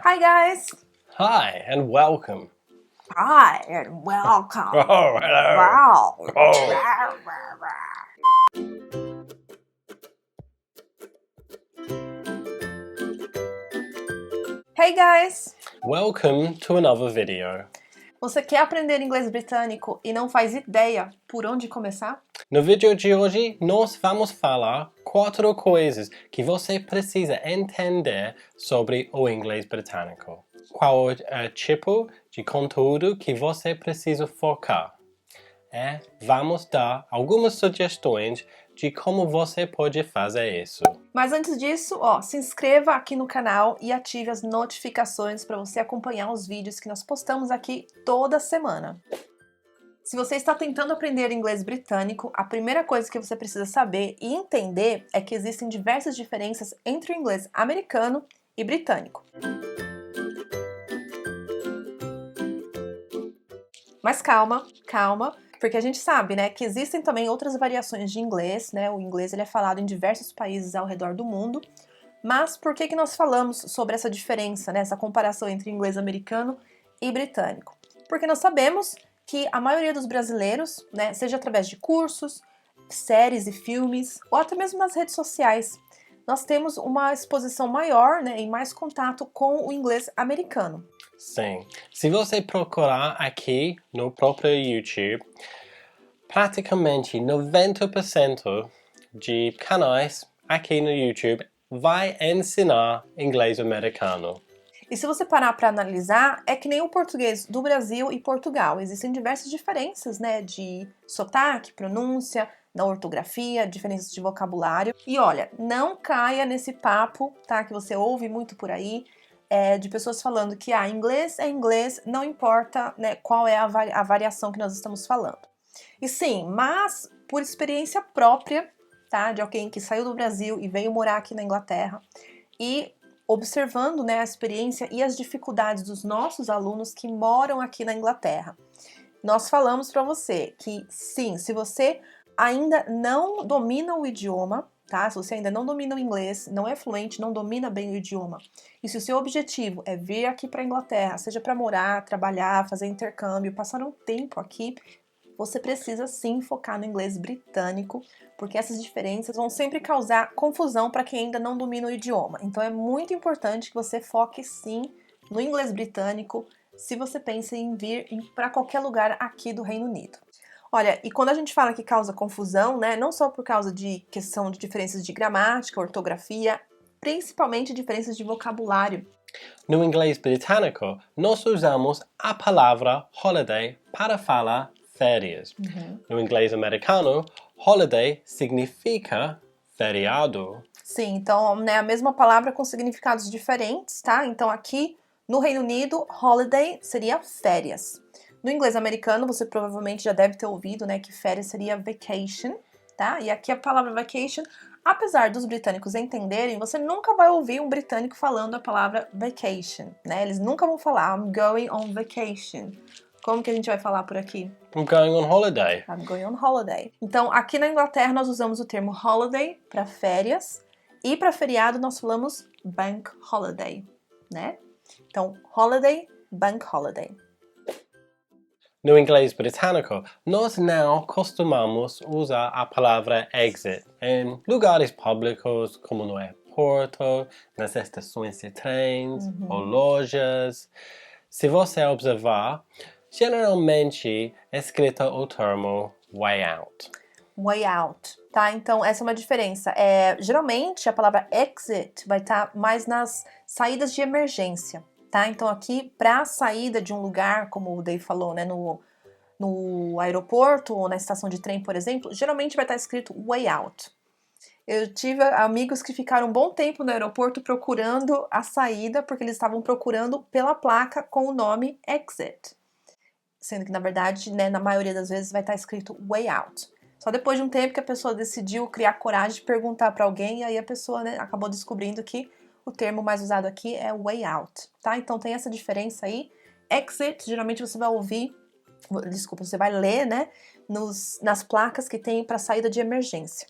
Hi guys! Hi and welcome. Hi and welcome! Oh, hello. Wow! Oh. Hey guys! Welcome to another video. Você quer aprender inglês britânico e não faz ideia por onde começar? No vídeo de hoje, nós vamos falar 4 coisas que você precisa entender sobre o inglês britânico. Qual é o tipo de conteúdo que você precisa focar? Vamos dar algumas sugestões de como você pode fazer isso. Mas antes disso, se inscreva aqui no canal e ative as notificações para você acompanhar os vídeos que nós postamos aqui toda semana. Se você está tentando aprender inglês britânico, a primeira coisa que você precisa saber e entender é que existem diversas diferenças entre o inglês americano e britânico. Mas calma, porque a gente sabe, né, que existem também outras variações de inglês, né? O inglês ele é falado em diversos países ao redor do mundo. Mas por que nós falamos sobre essa diferença, né, essa comparação entre inglês americano e britânico? Porque nós sabemos que a maioria dos brasileiros, né, seja através de cursos, séries e filmes, ou até mesmo nas redes sociais, nós temos uma exposição maior, né, e mais contato com o inglês americano. Sim, se você procurar aqui no próprio YouTube, praticamente 90% de canais aqui no YouTube vai ensinar inglês americano. E se você parar para analisar, é que nem o português do Brasil e Portugal. Existem diversas diferenças, né, de sotaque, pronúncia, na ortografia, diferenças de vocabulário. E olha, não caia nesse papo, tá, que você ouve muito por aí, de pessoas falando que inglês é inglês, não importa, né, qual é a variação que nós estamos falando. E sim, mas por experiência própria, tá, de alguém que saiu do Brasil e veio morar aqui na Inglaterra, e observando, né, a experiência e as dificuldades dos nossos alunos que moram aqui na Inglaterra. Nós falamos para você que sim, se você ainda não domina o idioma, tá? Se você ainda não domina o inglês, não é fluente, não domina bem o idioma, e se o seu objetivo é vir aqui para a Inglaterra, seja para morar, trabalhar, fazer intercâmbio, passar um tempo aqui, você precisa sim focar no inglês britânico, porque essas diferenças vão sempre causar confusão para quem ainda não domina o idioma. Então é muito importante que você foque sim no inglês britânico se você pensa em vir para qualquer lugar aqui do Reino Unido. Olha, e quando a gente fala que causa confusão, né, não só por causa de questão de diferenças de gramática, ortografia, principalmente diferenças de vocabulário. No inglês britânico, nós usamos a palavra holiday para falar férias. No inglês americano, holiday significa feriado. Sim, então, né, a mesma palavra com significados diferentes, tá? Então, aqui no Reino Unido, holiday seria férias. No inglês americano, você provavelmente já deve ter ouvido, né, que férias seria vacation, tá? E aqui a palavra vacation, apesar dos britânicos entenderem, você nunca vai ouvir um britânico falando a palavra vacation, né? Eles nunca vão falar I'm going on vacation. Como que a gente vai falar por aqui? I'm going on holiday. I'm going on holiday. Então, aqui na Inglaterra, nós usamos o termo holiday para férias e para feriado nós falamos bank holiday, né? Então, holiday, bank holiday. No inglês britânico, nós não costumamos usar a palavra exit em lugares públicos como no aeroporto, nas estações de trens ou lojas. Se você observar, geralmente é escrito o termo way out. Way out, tá? Então, essa é uma diferença. Geralmente, a palavra exit vai estar mais nas saídas de emergência, tá? Então, aqui, para a saída de um lugar, como o Dave falou, né, no aeroporto ou na estação de trem, por exemplo, geralmente vai estar escrito way out. Eu tive amigos que ficaram um bom tempo no aeroporto procurando a saída, porque eles estavam procurando pela placa com o nome exit. Sendo que, na verdade, né, na maioria das vezes vai estar escrito way out. Só depois de um tempo que a pessoa decidiu criar coragem de perguntar para alguém, e aí a pessoa, né, acabou descobrindo que o termo mais usado aqui é way out, tá? Então tem essa diferença aí. Exit, geralmente você vai você vai ler, né, nas placas que tem para saída de emergência.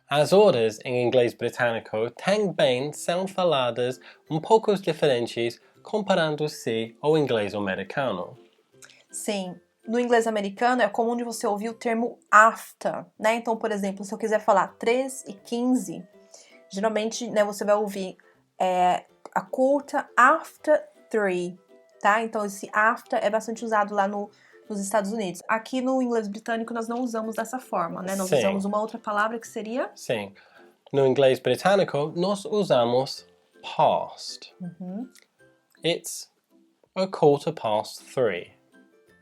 As horas em inglês britânico também são faladas um pouco diferentes comparando-se ao inglês americano. Sim, no inglês americano é comum de você ouvir o termo after, né? Então, por exemplo, se eu quiser falar 3:15, geralmente, né, você vai ouvir a curta after 3, tá? Então, esse after é bastante usado lá nos Estados Unidos. Aqui no inglês britânico nós não usamos dessa forma, né? Nós Sim. usamos uma outra palavra que seria... Sim. No inglês britânico, nós usamos past. It's a 3:15.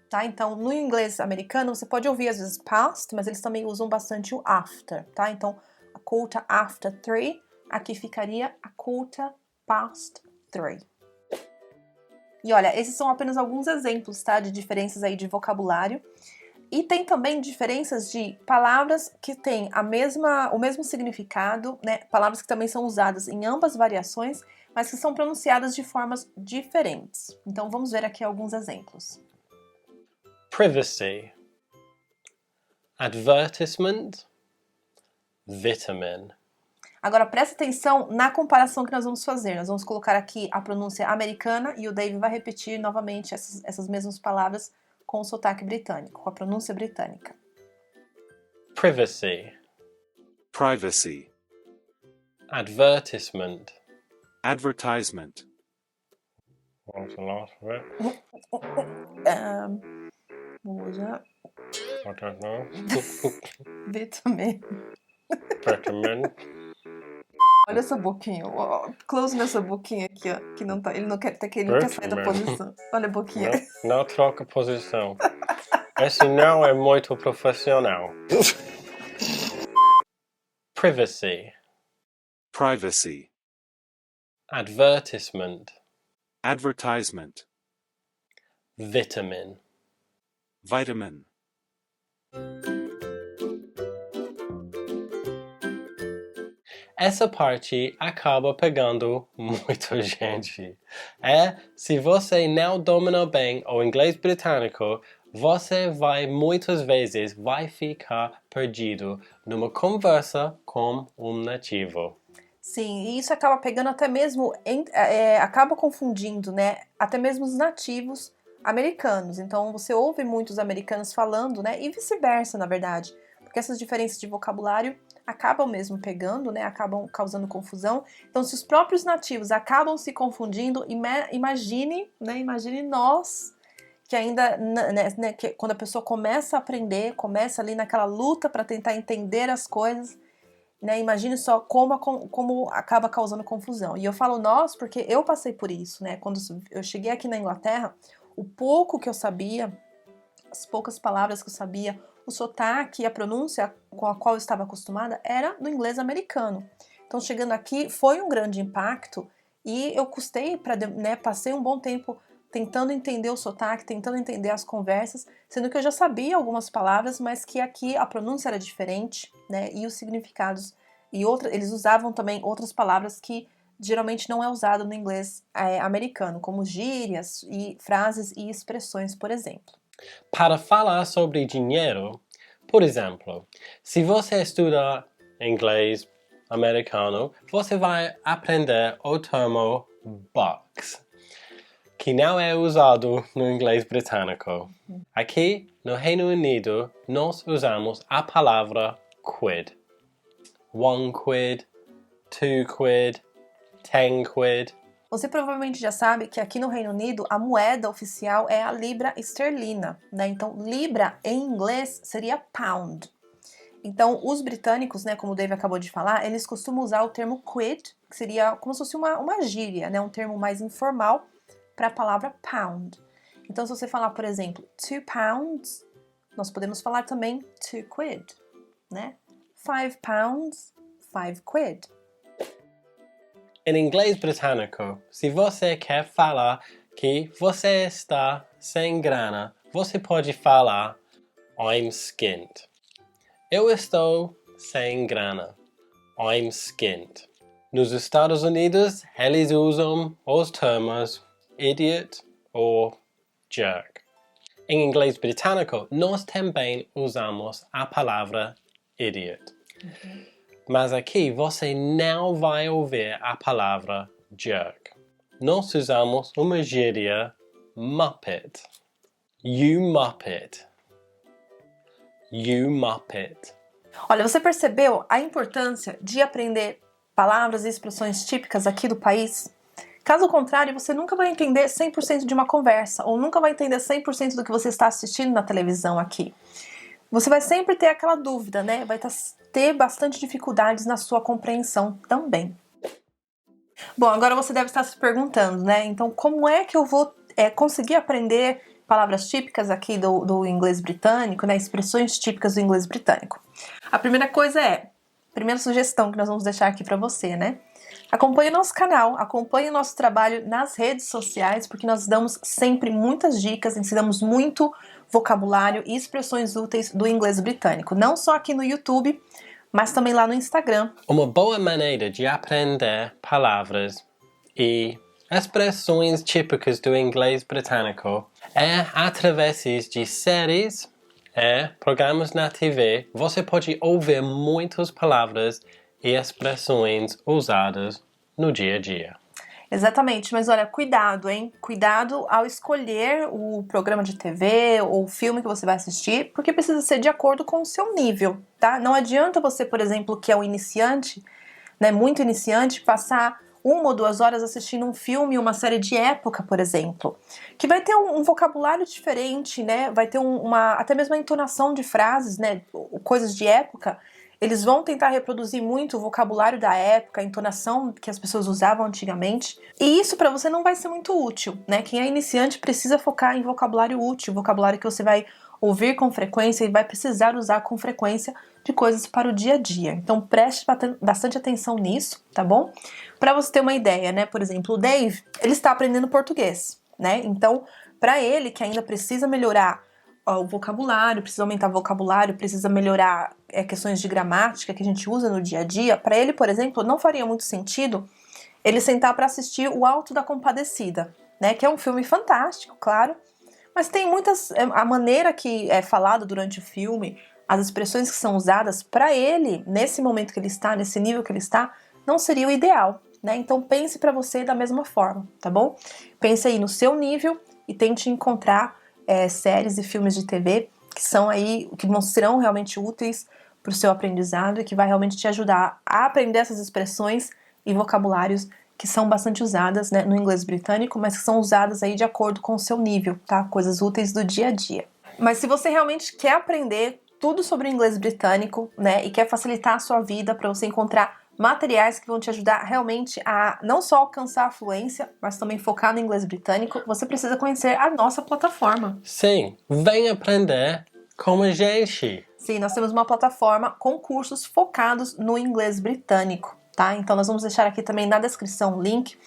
Tá? Então, no inglês americano, você pode ouvir às vezes past, mas eles também usam bastante o after, tá? Então, a quarter after 3, aqui ficaria a quarter past 3. E olha, esses são apenas alguns exemplos, tá? De diferenças aí de vocabulário. E tem também diferenças de palavras que têm o mesmo significado, né? Palavras que também são usadas em ambas variações, mas que são pronunciadas de formas diferentes. Então, vamos ver aqui alguns exemplos. Privacy. Advertisement. Vitamin. Agora, presta atenção na comparação que nós vamos fazer. Nós vamos colocar aqui a pronúncia americana e o Dave vai repetir novamente essas mesmas palavras com o sotaque britânico, com a pronúncia britânica. Privacy. Privacy. Advertisement. Advertisement. What's the last of it? Vamos lá. I don't know. Vitamin. Vitamin. Olha essa boquinha, ó. Close nessa boquinha aqui, ó. Que não tá, ele não quer sair da posição. Olha a boquinha. Não troca posição. Esse não é muito profissional. Privacy. Privacy. Advertisement. Advertisement. Vitamin. Vitamin. Essa parte acaba pegando muita gente. Se você não domina bem o inglês britânico, você muitas vezes vai ficar perdido numa conversa com um nativo. Sim, e isso acaba pegando até mesmo, acaba confundindo, né? Até mesmo os nativos americanos. Então, você ouve muitos americanos falando, né? E vice-versa, na verdade. Porque essas diferenças de vocabulário acabam mesmo pegando, né? Acabam causando confusão. Então, se os próprios nativos acabam se confundindo, imagine, né? Imagine nós, que ainda, né, que quando a pessoa começa a aprender, começa ali naquela luta para tentar entender as coisas, né? Imagine só como acaba causando confusão. E eu falo nós porque eu passei por isso, né? Quando eu cheguei aqui na Inglaterra, o pouco que eu sabia, as poucas palavras que eu sabia, o sotaque e a pronúncia com a qual eu estava acostumada era do inglês americano. Então, chegando aqui, foi um grande impacto e eu custei né, passei um bom tempo tentando entender o sotaque, tentando entender as conversas, sendo que eu já sabia algumas palavras, mas que aqui a pronúncia era diferente, né, e os significados, eles usavam também outras palavras que geralmente não é usado no inglês americano, como gírias e frases e expressões, por exemplo. Para falar sobre dinheiro, por exemplo, se você estuda inglês americano, você vai aprender o termo bucks, que não é usado no inglês britânico. Aqui, no Reino Unido, nós usamos a palavra quid. 1 quid, 2 quid, 10 quid. Você provavelmente já sabe que aqui no Reino Unido a moeda oficial é a libra esterlina, né? Então, libra em inglês seria pound. Então, os britânicos, né, como o Dave acabou de falar, eles costumam usar o termo quid, que seria como se fosse uma gíria, né? Um termo mais informal para a palavra pound. Então, se você falar, por exemplo, 2 pounds, nós podemos falar também 2 quid, né? 5 pounds, 5 quid. Em inglês britânico, se você quer falar que você está sem grana, você pode falar I'm skint. Eu estou sem grana. I'm skint. Nos Estados Unidos, eles usam os termos idiot ou jerk. Em inglês britânico, nós também usamos a palavra idiot. Mas aqui você não vai ouvir a palavra jerk. Nós usamos uma gíria Muppet. You Muppet. You Muppet. Olha, você percebeu a importância de aprender palavras e expressões típicas aqui do país? Caso contrário, você nunca vai entender 100% de uma conversa, ou nunca vai entender 100% do que você está assistindo na televisão aqui. Você vai sempre ter aquela dúvida, né? Vai ter bastante dificuldades na sua compreensão também. Bom, agora você deve estar se perguntando, né? Então, como é que eu vou conseguir aprender palavras típicas aqui do inglês britânico, né? Expressões típicas do inglês britânico? A primeira coisa primeira sugestão que nós vamos deixar aqui para você, né? Acompanhe o nosso canal, acompanhe o nosso trabalho nas redes sociais, porque nós damos sempre muitas dicas, ensinamos muito vocabulário e expressões úteis do inglês britânico, não só aqui no YouTube, mas também lá no Instagram. Uma boa maneira de aprender palavras e expressões típicas do inglês britânico é através de séries e programas na TV. Você pode ouvir muitas palavras e expressões usadas no dia a dia. Exatamente, mas olha, cuidado, hein? Cuidado ao escolher o programa de TV ou o filme que você vai assistir, porque precisa ser de acordo com o seu nível, tá? Não adianta você, por exemplo, que é um iniciante, né, muito iniciante, passar 1 ou 2 horas assistindo um filme, uma série de época, por exemplo, que vai ter um vocabulário diferente, né? Vai ter até mesmo a entonação de frases, né? Coisas de época. Eles vão tentar reproduzir muito o vocabulário da época, a entonação que as pessoas usavam antigamente. E isso para você não vai ser muito útil, né? Quem é iniciante precisa focar em vocabulário útil, vocabulário que você vai ouvir com frequência e vai precisar usar com frequência de coisas para o dia a dia. Então preste bastante atenção nisso, tá bom? Para você ter uma ideia, né? Por exemplo, o Dave, ele está aprendendo português, né? Então, para ele que ainda precisa melhorar o vocabulário, precisa aumentar o vocabulário, precisa melhorar questões de gramática que a gente usa no dia a dia, para ele, por exemplo, não faria muito sentido ele sentar para assistir O Alto da Compadecida, né? Que é um filme fantástico, claro, mas tem a maneira que é falado durante o filme, as expressões que são usadas, para ele, nesse momento que ele está, nesse nível que ele está, não seria o ideal, né? Então pense para você da mesma forma, tá bom? Pense aí no seu nível e tente encontrar séries e filmes de TV que são aí, que serão realmente úteis para o seu aprendizado e que vai realmente te ajudar a aprender essas expressões e vocabulários que são bastante usadas, né, no inglês britânico, mas que são usadas aí de acordo com o seu nível, tá? Coisas úteis do dia a dia. Mas se você realmente quer aprender tudo sobre o inglês britânico, né, e quer facilitar a sua vida para você encontrar materiais que vão te ajudar realmente a não só alcançar a fluência, mas também focar no inglês britânico, você precisa conhecer a nossa plataforma. Sim, vem aprender com a gente. Sim, nós temos uma plataforma com cursos focados no inglês britânico, tá? Então nós vamos deixar aqui também na descrição o link.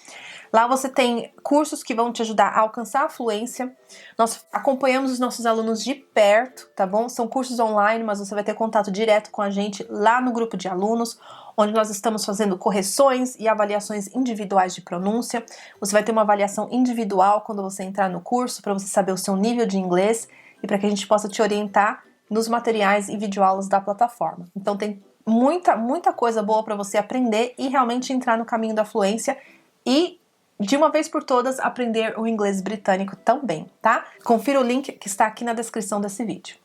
Lá você tem cursos que vão te ajudar a alcançar a fluência. Nós acompanhamos os nossos alunos de perto, tá bom? São cursos online, mas você vai ter contato direto com a gente lá no grupo de alunos, onde nós estamos fazendo correções e avaliações individuais de pronúncia. Você vai ter uma avaliação individual quando você entrar no curso, para você saber o seu nível de inglês e para que a gente possa te orientar nos materiais e videoaulas da plataforma. Então tem muita coisa boa para você aprender e realmente entrar no caminho da fluência e de uma vez por todas, aprender o inglês britânico também, tá? Confira o link que está aqui na descrição desse vídeo.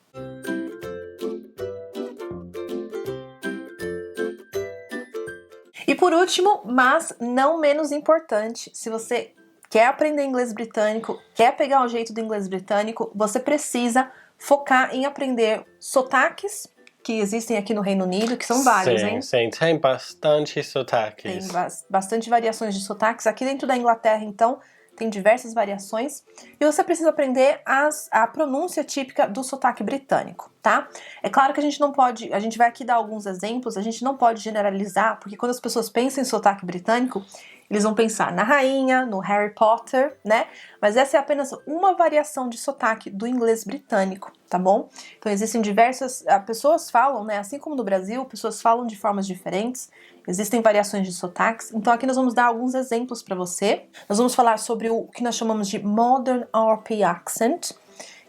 E por último, mas não menos importante, se você quer aprender inglês britânico, quer pegar o jeito do inglês britânico, você precisa focar em aprender sotaques que existem aqui no Reino Unido, que são vários, hein? Sim, tem bastante sotaques. Tem bastante variações de sotaques. Aqui dentro da Inglaterra, então, tem diversas variações. E você precisa aprender a pronúncia típica do sotaque britânico, tá? É claro que a gente vai aqui dar alguns exemplos, a gente não pode generalizar, porque quando as pessoas pensam em sotaque britânico, eles vão pensar na rainha, no Harry Potter, né? Mas essa é apenas uma variação de sotaque do inglês britânico, tá bom? Então existem pessoas falam, né? Assim como no Brasil, pessoas falam de formas diferentes, existem variações de sotaques. Então aqui nós vamos dar alguns exemplos para você. Nós vamos falar sobre o que nós chamamos de Modern RP Accent,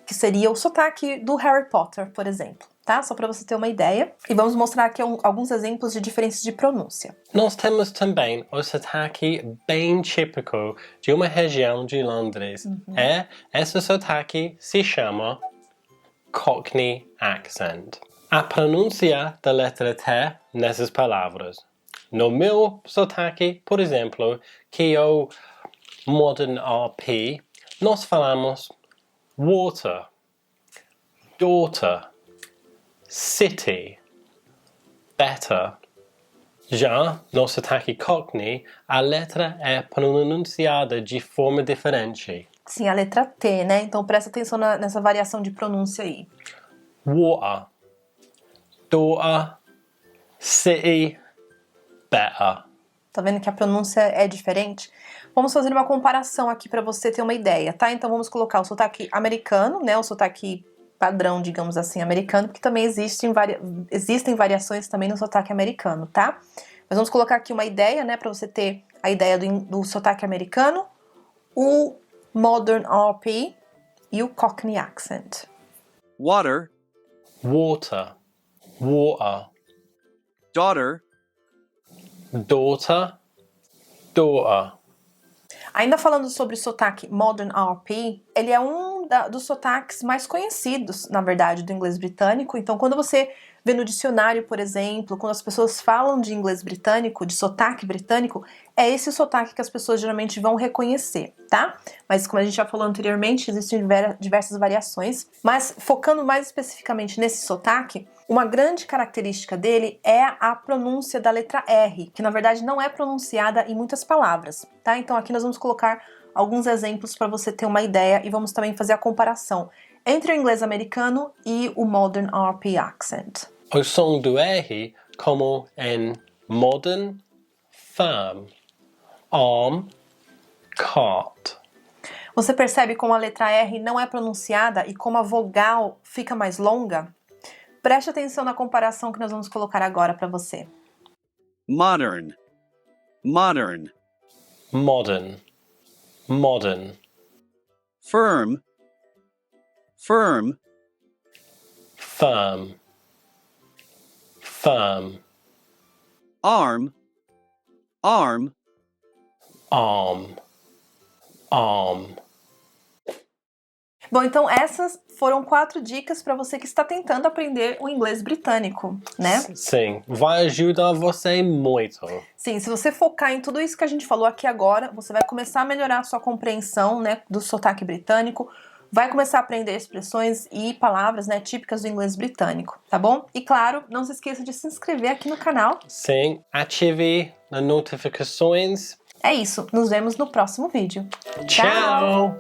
que seria o sotaque do Harry Potter, por exemplo, tá? Só para você ter uma ideia. E vamos mostrar aqui alguns exemplos de diferenças de pronúncia. Nós temos também o sotaque bem típico de uma região de Londres. Esse sotaque se chama Cockney accent. A pronúncia da letra T nessas palavras. No meu sotaque, por exemplo, que é o Modern RP, nós falamos water, daughter, city, better. Já no sotaque Cockney, a letra é pronunciada de forma diferente. Sim, a letra T, né? Então presta atenção nessa variação de pronúncia aí. Water, daughter, city, better. Tá vendo que a pronúncia é diferente? Vamos fazer uma comparação aqui para você ter uma ideia, tá? Então vamos colocar o sotaque americano, né? O sotaque padrão, digamos assim, americano, porque também existem variações também no sotaque americano, tá? Mas vamos colocar aqui uma ideia, né? Para você ter a ideia do sotaque americano, o Modern RP e o Cockney accent. Water, Water, water. daughter, Daughter, daughter. Ainda falando sobre o sotaque Modern RP, ele é um dos sotaques mais conhecidos, na verdade, do inglês britânico. Então, quando você vê no dicionário, por exemplo, quando as pessoas falam de inglês britânico, de sotaque britânico, é esse sotaque que as pessoas geralmente vão reconhecer, tá? Mas como a gente já falou anteriormente, existem diversas variações. Mas focando mais especificamente nesse sotaque, uma grande característica dele é a pronúncia da letra R, que na verdade não é pronunciada em muitas palavras, tá? Então aqui nós vamos colocar alguns exemplos para você ter uma ideia e vamos também fazer a comparação entre o inglês americano e o Modern RP accent. O som do R, como em modern, firm, arm, cart. Você percebe como a letra R não é pronunciada e como a vogal fica mais longa? Preste atenção na comparação que nós vamos colocar agora para você. modern, modern, Modern, modern. firm, firm, Firm, firm. arm, arm, Arm, arm. Bom, então essas foram 4 dicas para você que está tentando aprender o inglês britânico, né? Sim, vai ajudar você muito. Sim, se você focar em tudo isso que a gente falou aqui agora, você vai começar a melhorar a sua compreensão, né, do sotaque britânico, vai começar a aprender expressões e palavras, né, típicas do inglês britânico, tá bom? E claro, não se esqueça de se inscrever aqui no canal. Sim, ative as notificações. É isso, nos vemos no próximo vídeo. Tchau!